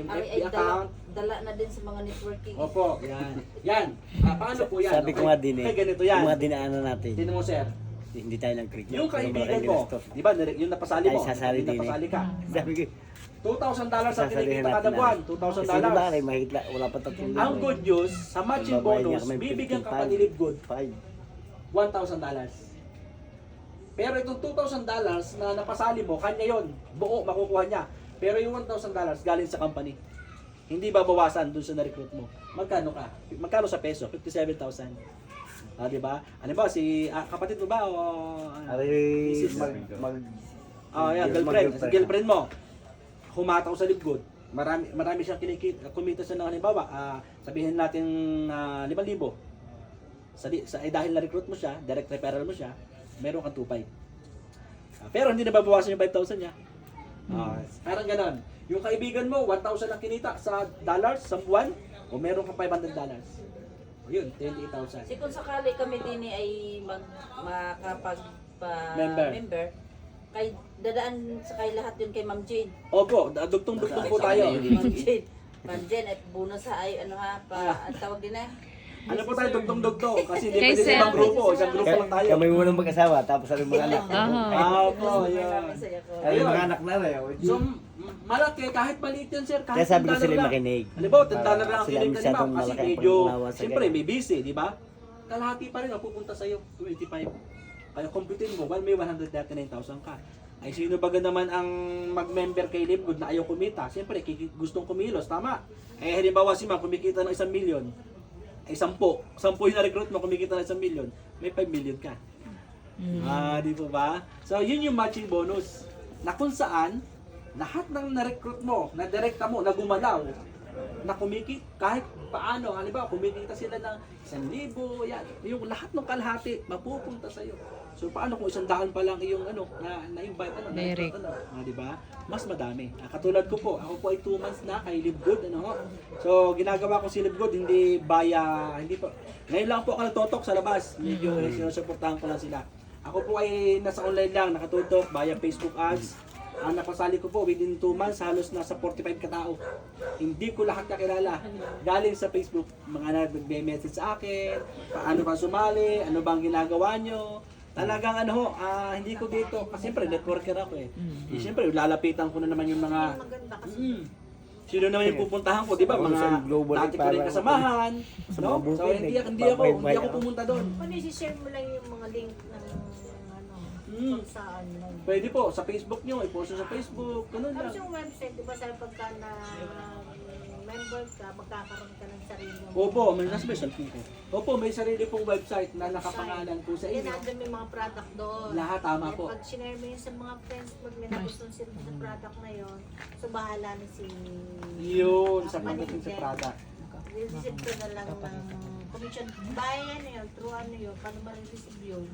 A: FB account.
B: Dala na din sa mga networking.
A: Opo, yan. Paano po yan?
C: Sabi ko nga din
A: Okay, ganito yan.
C: yung mga dinaanan natin.
A: Tingnan mo, sir.
C: Hindi tayo nag-click.
A: Yung kaibigan mo, di ba, yung napasali mo,
C: Ay, sasali din
A: napasali ka.
C: Sabi ko,
A: $2,000 ang
C: sasalihan
A: kinikita kada
C: natin
A: buwan,
C: Kasi di ba,
A: $2,000.
C: mahigla, wala pa 3
A: Ang good news, sa matching bonus, bibigyan ka pa ni Live Good
C: 5.
A: $1,000. Pero itong $2,000 na napasali mo, kanya yon, buo makukuha niya. Pero yung $1,000 galing sa company. Hindi babawasan dun sa na-recruit mo. Magkano ka? Magkano sa peso? 57,000. Di ba? Ano ba si kapatid mo ba o
C: Ari,
A: yan, girlfriend mo. Humataw sa Live Good. Marami siyang kumita siya ng halimbawa, sabihin natin 5,000. Dahil na-recruit mo siya, direct referral mo siya, meron kang 2,500. Pero hindi na babawasan yung 5,000 niya. Parang ganon. Yung kaibigan mo, 1,000 ang kinita sa dollars sa buwan, o meron kang $500. O yun, 28,000.
B: Kasi kung sakali kami din ay member, kay dadaan sa kay lahat yun kay Ma'am Jade.
A: Opo, dugtong-dugtong po tayo.
B: Ma'am Jade. Ma'am Jade at bonus ha ay ano ha, ang tawag din
A: Ano po tayo, dugtong-dugtong? Kasi hindi pwede sa ibang grupo. Isang grupo lang tayo.
C: Kami muna mag-asawa, tapos ano yung mga anak.
A: Opo, yun.
C: Ay, yung mga anak na rin.
A: So, malaki, kahit maliit yan, sir. Kahit
C: Kaya sabi ko
A: $10
C: sila
A: lang.
C: makinig.
A: Halimbawa, $10 lang ang
C: Sila
A: kinita ni
C: masyadong
A: ma'am. Kasi
C: malaki ang
A: medyo,
C: pag-unawa sa
A: siyempre,
C: ganyan.
A: may busy, di ba? Kalahati pa rin, mapupunta sa'yo, 25. Kaya computin mo, may 139,000 ka. Ay sino ba naman ang mag-member kay Live Good na ayaw kumita? Siyempre, gustong kumilos, tama. Eh halimbawa si ma'am kumikita ng 1 million, ay 10 yung na-recruit mo kumikita ng 1 million, may 5 million ka. Di po ba? So yun yung matching bonus na kung saan lahat ng na-recruit mo, na direkta mo, na gumalaw, na kumikita kahit paano, halimbawa kumikita sila ng 1,000, yan, yung lahat ng kalahati mapupunta sa iyo. So paano kung 100 pa lang yung na-invite
F: Direct.
A: di ba? Mas madami. Katulad ko po, ako po ay 2 months na kay Live Good, So ginagawa ko si Live Good hindi pa. Ngayon lang po ako nagtotok sa labas. Medyo sinusuportahan ko lang sila. Ako po ay nasa online lang, nakatutok via Facebook ads. Ang napasali ko po within 2 months, halos nasa 45 katao. Hindi ko lahat kakilala. Galing sa Facebook, mga nagme-message sa akin, paano ba sumali, ano bang ginagawa nyo. Talagang hindi ko dito, kasi siyempre networker ako eh. Siyempre, lalapitan ko na naman yung mga...
B: Maganda kasi.
A: Sino naman yung pupuntahan ko, di ba? Mga dati ko rin kasamahan. No? So hindi ako pumunta doon.
B: Ano, isi-share mo lang yung mga link ng kung saan lang.
A: Pwede po, sa Facebook nyo, i-post nyo sa Facebook, ganun lang.
B: Tapos yung website, di ba sabi pagka na member ka, magkakaroon ka ng sarili mo.
A: Opo, may nasa special po ko. Opo, may sarili pong website na nakapangalan po sa
B: Yan,
A: inyo.
B: nandun may mga product doon.
A: Lahat, tama
B: Kaya
A: po.
B: pag sinare mo yun sa mga friends mo, may nagustuhan sila sa product na yun, so bahala na si...
A: Yun, sa pagdating sa product.
B: Receive ko na lang ng commission. Bayan na yun, through ano yun, paano ba receive yun?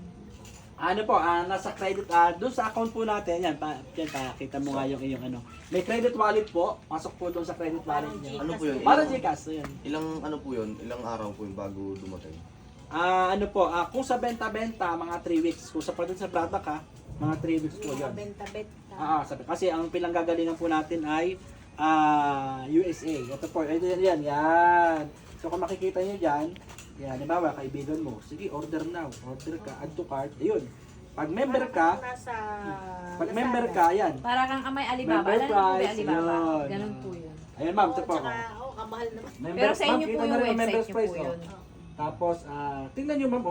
A: Ano po, nasa credit, doon sa account po natin, yan, pakita mo nga yung iyong May credit wallet po, pasok po doon sa credit wallet niyo.
E: Ano po yun?
A: Para Gcash, yun.
E: Ilang ano po yun? Ilang araw po yung bago dumating?
A: Kung sa benta-benta, mga 3 weeks. Kung sa pagdating sa product mga 3 weeks po
B: Yung
A: yun.
B: mga benta-benta.
A: Kasi ang pinanggagalingan po natin ay USA. Ito po, yan. So kung makikita niyo dyan, yan, halimbawa, kaibigan mo, sige, order now. Order ka, add to cart, ayun. Pag member ka, yan.
F: Para kang may Alibaba.
A: Member
F: Alam mo ba
A: price,
F: Alibaba?
A: yun.
F: Ganun po yun.
A: Ayun ma'am, ito po.
B: kamahal naman.
F: Pero sa inyo po
A: kita na
F: yung
A: rin ang
F: website
A: member's
F: nyo
A: price,
F: po
A: oh.
F: yun.
A: Tapos, tingnan nyo ma'am,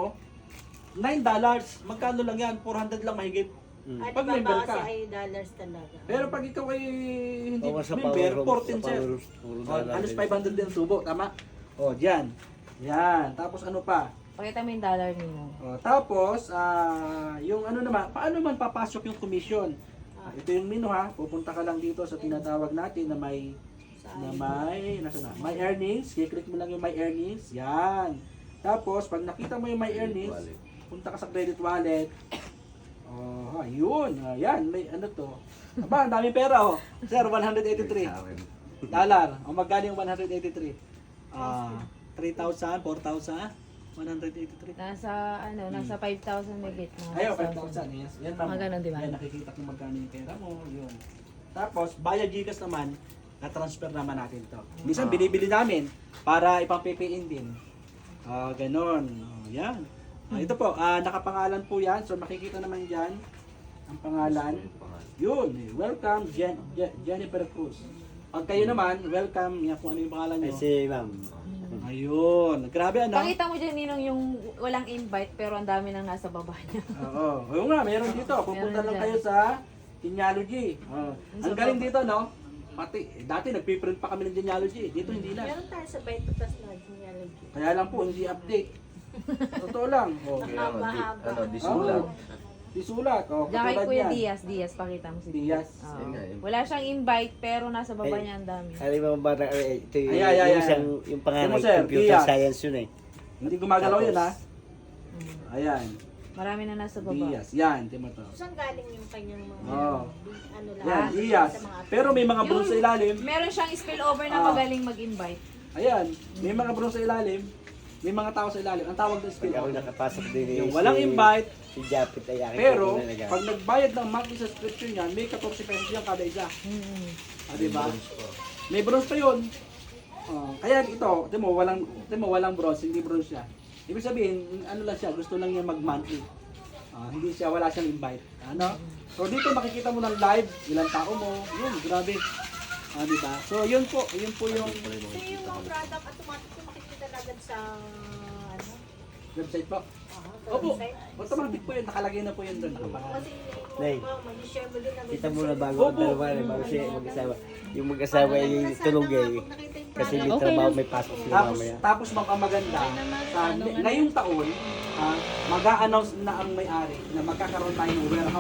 A: $9. Magkano lang yan? 400 lang mahigit.
B: At
A: Pag member
B: baba
A: ka.
B: kasi ay dollars talaga.
A: Pero pag ikaw ay hindi
C: Oo, sa
A: member,
C: Power
A: 14
C: Home,
A: sir.
C: puro
A: O,
C: dollar
A: halos
C: din.
A: 500 din ang tubo, tama? O, diyan. Yan. Tapos ano pa?
F: Pakita mo yung dollar ninyo.
A: O, tapos, yung ano naman, paano man papasok yung commission? Ito yung menu ha. Pupunta ka lang dito sa tinatawag natin na may may earnings. I-click mo lang yung my earnings. Yan. Tapos, pag nakita mo yung my earnings, punta ka sa credit wallet. Oh, yun. Yan, may ano to. Aba, ang daming pera oh. Sir, $183. O magkano yung 183? 3,000, 4,000, 183.
F: Nasa 5,000 megit.
A: Ayaw, 5,000. Yes. Yan, ma'am.
F: Mga ganun, di ba?
A: Yan, nakikita kung magkano yung pera mo. Yun. Tapos, via Gcash naman, na-transfer naman natin to. Minsan, binibili namin para ipang-PPN din. Ganon. Yan. Ito po, nakapangalan po yan. So, makikita naman dyan ang pangalan. Yun. Welcome, Jennifer Cruz. Pag kayo naman, welcome. Yan kung ano yung pangalan nyo.
C: Ay, si ma'am.
A: Ayun. Grabe ano?
F: Pakita mo dyan, Ninong, yung walang invite pero ang dami nang nasa baba niya.
A: Oo. Oo nga, meron dito. Pupunta
F: Meron
A: lang
F: dyan.
A: kayo sa Genealogy. Ang galing dito, no? Pati, dati nagpiprint pa kami ng Genealogy. Dito hindi na.
B: Meron tayo sa Vitatas na genealogy.
A: Kaya lang po, hindi update. Totoo lang.
B: Mahaba-haba.
E: Disulat.
A: Disulat.
F: Diyan kay
A: Katulad
F: Kuya
A: yan.
F: Diaz, pakita mo si
A: Diaz.
F: Oo.
E: Yun nga, yun.
F: Wala siyang invite pero nasa baba
C: Ay.
F: niya ang dami.
C: Alam mo ba na ito yung,
A: Ay.
C: yung isang yung pangalan
A: Ano, sir?
C: computer
A: Diaz.
C: science yun eh.
A: Hindi gumagalaw
C: Tapos,
A: yun, ha? Ayan.
F: Marami na nasa baba.
A: Diaz. Yan, timo to.
B: Saan galing yung kanyang mga
A: Oo.
B: ano
A: Yan,
B: lahat?
A: Diaz.
B: Sa mga
A: Pero may mga bronze sa ilalim.
F: Meron siyang spillover na magaling mag-invite.
A: Ayan, may mga bronze sa ilalim. May mga tao sa ilalim. Ang tawag ng
C: Pag
A: spill
C: ako nakapasok din eh,
A: yung walang invite,
C: si Japit ay akin.
A: pero pag nagbayad ng monthly subscription yan, may 14 pesos yan kada isa. Diba? May bronze pa yun. Kaya ito, walang bronze, hindi bronze siya. Ibig sabihin, ano lang siya, gusto lang niya mag-monthly. Hindi siya, wala siyang invite. Ano? So dito makikita mo ng live, ilang tao mo, yun, grabe. Diba? So yun po yung
B: So yung mga product automatic yung makikita na agad sa ano?
A: website po. Opo, automatic po yun. Nakalagay na po yun doon.
B: Kasi
C: Nay,
B: mag-share mo din na
C: kita mo na bago ang
A: Opo.
C: dalawa, bago siya mag-asawa. Yung mag-asawa ay tulog eh. Kasi may trabaho, may pasok sila
A: Tapos,
C: mamaya.
A: tapos maganda, ngayong taon, mag-a-announce na ang may-ari na magkakaroon tayo ng warehouse.